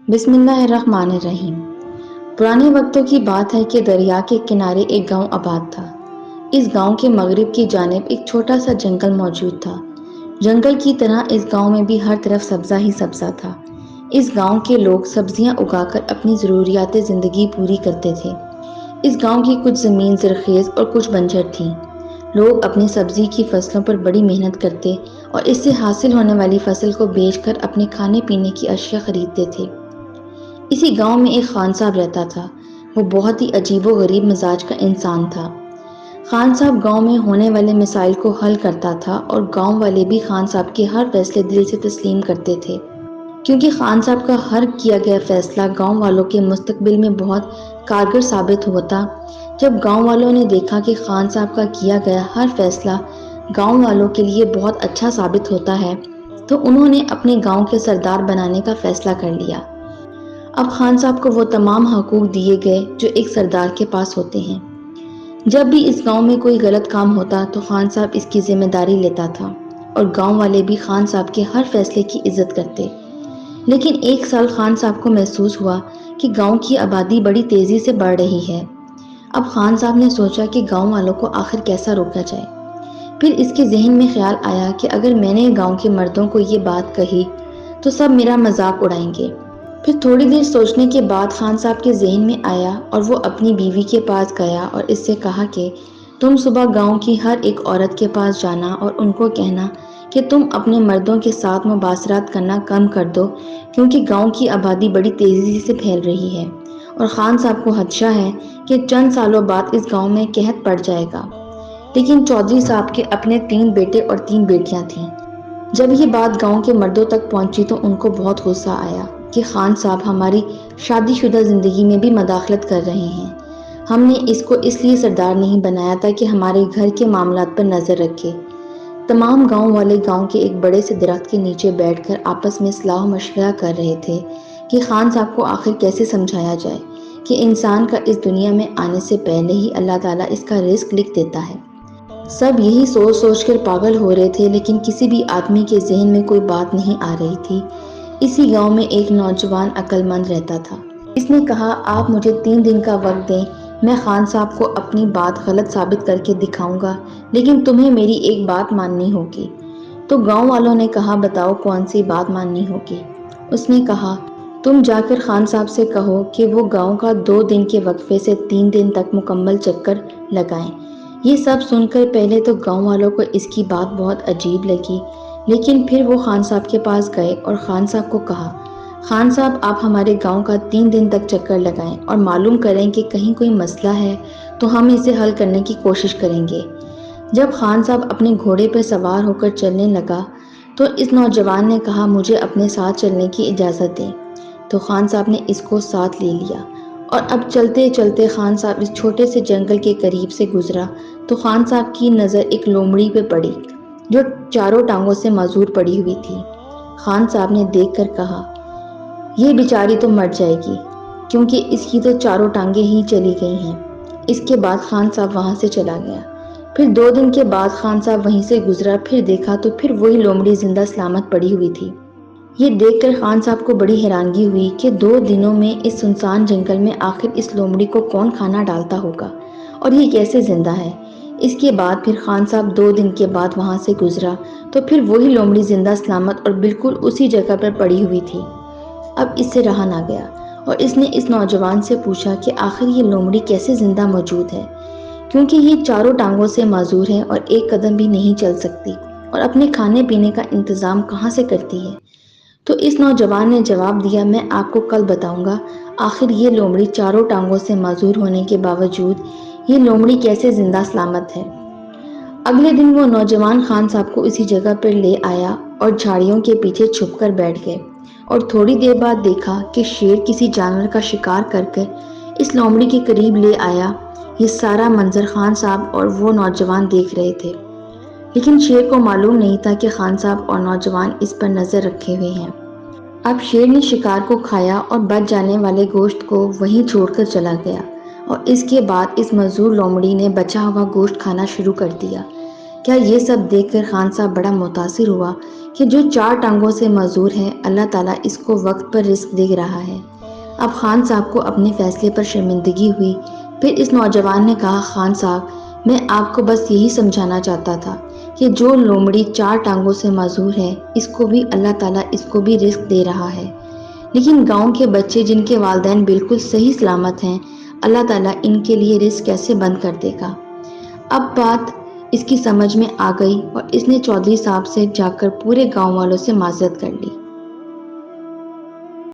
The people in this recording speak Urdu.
بسم اللہ الرحمن الرحیم۔ پرانے وقتوں کی بات ہے کہ دریا کے کنارے ایک گاؤں آباد تھا۔ اس گاؤں کے مغرب کی جانب ایک چھوٹا سا جنگل موجود تھا۔ جنگل کی طرح اس گاؤں میں بھی ہر طرف سبزہ ہی سبزہ تھا۔ اس گاؤں کے لوگ سبزیاں اگا کر اپنی ضروریات زندگی پوری کرتے تھے۔ اس گاؤں کی کچھ زمین زرخیز اور کچھ بنجر تھی۔ لوگ اپنی سبزی کی فصلوں پر بڑی محنت کرتے اور اس سے حاصل ہونے والی فصل کو بیچ کر اپنے کھانے پینے کی اشیاء خریدتے تھے۔ اسی گاؤں میں ایک خان صاحب رہتا تھا۔ وہ بہت ہی عجیب و غریب مزاج کا انسان تھا۔ خان صاحب گاؤں میں ہونے والے مسائل کو حل کرتا تھا اور گاؤں والے بھی خان صاحب کے ہر فیصلے دل سے تسلیم کرتے تھے، کیونکہ خان صاحب کا ہر کیا گیا فیصلہ گاؤں والوں کے مستقبل میں بہت کارگر ثابت ہوتا۔ جب گاؤں والوں نے دیکھا کہ خان صاحب کا کیا گیا ہر فیصلہ گاؤں والوں کے لیے بہت اچھا ثابت ہوتا ہے، تو انہوں نے اپنے گاؤں کے سردار بنانے کا فیصلہ کر لیا۔ اب خان صاحب کو وہ تمام حقوق دیے گئے جو ایک سردار کے پاس ہوتے ہیں۔ جب بھی اس گاؤں میں کوئی غلط کام ہوتا تو خان صاحب اس کی ذمہ داری لیتا تھا اور گاؤں والے بھی خان صاحب کے ہر فیصلے کی عزت کرتے۔ لیکن ایک سال خان صاحب کو محسوس ہوا کہ گاؤں کی آبادی بڑی تیزی سے بڑھ رہی ہے۔ اب خان صاحب نے سوچا کہ گاؤں والوں کو آخر کیسا روکا جائے۔ پھر اس کے ذہن میں خیال آیا کہ اگر میں نے گاؤں کے مردوں کو یہ بات کہی تو سب میرا مذاق اڑائیں گے۔ پھر تھوڑی دیر سوچنے کے بعد خان صاحب کے ذہن میں آیا اور وہ اپنی بیوی کے پاس گیا اور اس سے کہا کہ تم صبح گاؤں کی ہر ایک عورت کے پاس جانا اور ان کو کہنا کہ تم اپنے مردوں کے ساتھ مباشرت کرنا کم کر دو، کیونکہ گاؤں کی آبادی بڑی تیزی سے پھیل رہی ہے اور خان صاحب کو خدشہ ہے کہ چند سالوں بعد اس گاؤں میں قحط پڑ جائے گا۔ لیکن چودھری صاحب کے اپنے 3 بیٹے اور 3 بیٹیاں تھیں۔ جب یہ بات گاؤں کے مردوں تک پہنچی تو ان کو بہت غصہ آیا کہ خان صاحب ہماری شادی شدہ زندگی میں بھی مداخلت کر رہے ہیں۔ ہم نے اس کو اس لیے سردار نہیں بنایا تھا کہ ہمارے گھر کے معاملات پر نظر رکھے۔ تمام گاؤں والے گاؤں کے ایک بڑے سے درخت کے نیچے بیٹھ کر آپس میں صلاح و مشورہ کر رہے تھے کہ خان صاحب کو آخر کیسے سمجھایا جائے کہ انسان کا اس دنیا میں آنے سے پہلے ہی اللہ تعالیٰ اس کا رزق لکھ دیتا ہے۔ سب یہی سوچ سوچ کر پاگل ہو رہے تھے، لیکن کسی بھی آدمی کے ذہن میں کوئی بات نہیں آ رہی تھی۔ اسی گاؤں میں ایک نوجوان عقل مند رہتا تھا۔ اس نے کہا، آپ مجھے 3 دن کا وقت دیں، میں خان صاحب کو اپنی بات غلط ثابت کر کے دکھاؤں گا، لیکن تمہیں میری ایک بات ماننی ہوگی۔ تو گاؤں والوں نے کہا، بتاؤ کون سی بات ماننی ہوگی؟ اس نے کہا، تم جا کر خان صاحب سے کہو کہ وہ گاؤں کا 2 دن کے وقفے سے 3 دن تک مکمل چکر لگائیں۔ یہ سب سن کر پہلے تو گاؤں والوں کو اس کی بات بہت عجیب لگی، لیکن پھر وہ خان صاحب کے پاس گئے اور خان صاحب کو کہا، خان صاحب آپ ہمارے گاؤں کا 3 دن تک چکر لگائیں اور معلوم کریں کہ کہیں کوئی مسئلہ ہے تو ہم اسے حل کرنے کی کوشش کریں گے۔ جب خان صاحب اپنے گھوڑے پر سوار ہو کر چلنے لگا تو اس نوجوان نے کہا، مجھے اپنے ساتھ چلنے کی اجازت دیں۔ تو خان صاحب نے اس کو ساتھ لے لیا اور اب چلتے چلتے خان صاحب اس چھوٹے سے جنگل کے قریب سے گزرا تو خان صاحب کی نظر ایک لومڑی پہ پڑی جو چاروں ٹانگوں سے معذور پڑی ہوئی تھی۔ خان صاحب نے دیکھ کر کہا، یہ بیچاری تو مر جائے گی، کیونکہ اس کی تو چاروں ٹانگیں ہی چلی گئی ہیں۔ اس کے بعد خان صاحب وہاں سے چلا گیا۔ پھر 2 دن کے بعد خان صاحب وہیں سے گزرا، پھر دیکھا تو پھر وہی لومڑی زندہ سلامت پڑی ہوئی تھی۔ یہ دیکھ کر خان صاحب کو بڑی حیرانگی ہوئی کہ 2 دنوں میں اس سنسان جنگل میں آخر اس لومڑی کو کون کھانا ڈالتا ہوگا اور یہ کیسے زندہ ہے۔ اس کے بعد پھر خان صاحب 2 دن کے بعد وہاں سے گزرا تو پھر وہی لومڑی زندہ سلامت اور بالکل اسی جگہ پر پڑی ہوئی تھی۔ اب اس سے رہا نہ گیا اور اس نے اس نوجوان سے پوچھا کہ آخر یہ لومڑی کیسے زندہ موجود ہے، کیونکہ یہ چاروں ٹانگوں سے معذور ہے اور ایک قدم بھی نہیں چل سکتی اور اپنے کھانے پینے کا انتظام کہاں سے کرتی ہے۔ تو اس نوجوان نے جواب دیا، میں آپ کو کل بتاؤں گا آخر یہ لومڑی چاروں ٹانگوں سے معذور ہونے کے باوجود یہ لومڑی کیسے زندہ سلامت ہے۔ اگلے دن وہ نوجوان خان صاحب کو اسی جگہ پر لے آیا اور جھاڑیوں کے پیچھے چھپ کر بیٹھ گئے اور تھوڑی دیر بعد دیکھا کہ شیر کسی جانور کا شکار کر کے اس لومڑی کے قریب لے آیا۔ یہ سارا منظر خان صاحب اور وہ نوجوان دیکھ رہے تھے، لیکن شیر کو معلوم نہیں تھا کہ خان صاحب اور نوجوان اس پر نظر رکھے ہوئے ہیں۔ اب شیر نے شکار کو کھایا اور بچ جانے والے گوشت کو وہیں چھوڑ کر چلا گیا اور اس کے بعد اس معذور لومڑی نے بچا ہوا گوشت کھانا شروع کر دیا۔ کیا یہ سب دیکھ کر خان صاحب بڑا متاثر ہوا کہ جو 4 ٹانگوں سے معذور ہے اللہ تعالیٰ اس کو وقت پر رزق دے رہا ہے۔ اب خان صاحب کو اپنے فیصلے پر شرمندگی ہوئی۔ پھر اس نوجوان نے کہا، خان صاحب میں آپ کو بس یہی سمجھانا چاہتا تھا کہ جو لومڑی 4 ٹانگوں سے معذور ہے اس کو بھی اللہ تعالیٰ اس کو بھی رزق دے رہا ہے، لیکن گاؤں کے بچے جن کے والدین بالکل صحیح سلامت ہیں اللہ تعالیٰ ان کے لیے رزق کیسے بند کر دے گا۔ اب بات اس کی سمجھ میں آ گئی اور اس نے چودھری صاحب سے جا کر پورے گاؤں والوں سے معذرت کر لی۔